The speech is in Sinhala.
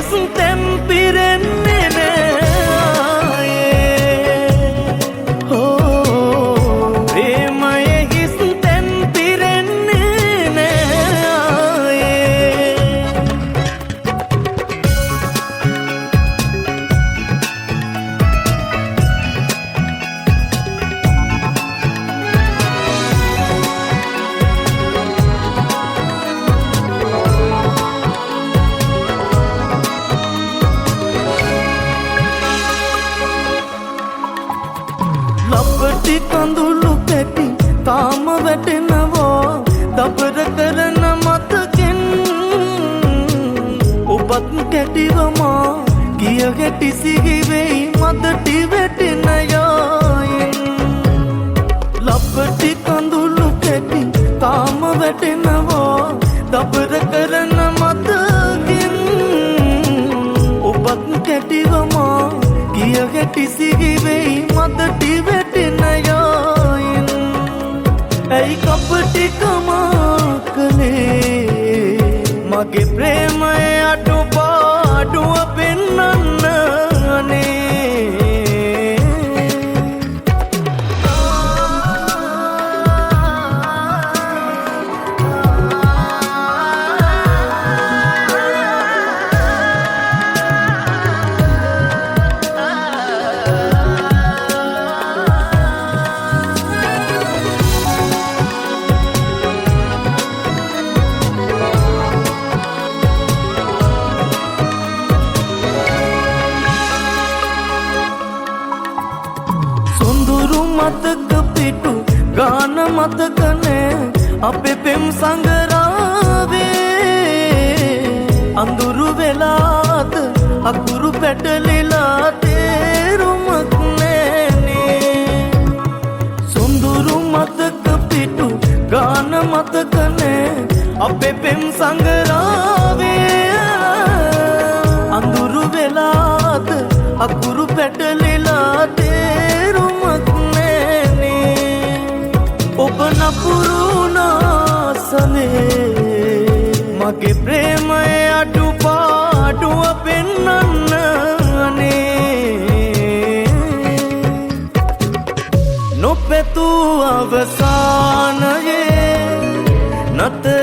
හිස් තැම්පිරෙන්නේ නෑ ප්‍රේමයේ හිස් තැම්පිරෙන්නේ නෑ ලපටි කඳුළු පැටි තාම වැටෙනවා දබර කරන මතකෙන් ඔබත් කැටිවමා කිය ගැටි සිහිවෙයි මදටි වැටෙන යායෙන් ලපටි කඳුළු පැටි තාම වැටෙනවා දබර කරන මතකෙන් ඔබත් කැටිවමා කිය ගැටි සිහිවෙයි මදටි වැටෙන යායෙන් ඇයි කපටිකමා කළේ මගේ ප්‍රේමය අඩුපාඩුව පෙන්නන්න අනේ මතක පිටු ගාන මතක නෑ අපේ පෙම් සංගරාවේ අඳුරු වෙලාද අකුරු පැටලිලා තේරුමක් නෑනේ සොඳුරු මතක පිටු ගාන මතක නෑ අපේ පෙම් සංගරාවේ අඳුරු වෙලාද අකුරු පැටලිලා තේරුමක් ඔබ නපුරුනාසනේ මගේ ප්‍රේමය අඩුපාඩුව පෙන්නන්න අනේ නොපැතු අවසානයේ නතර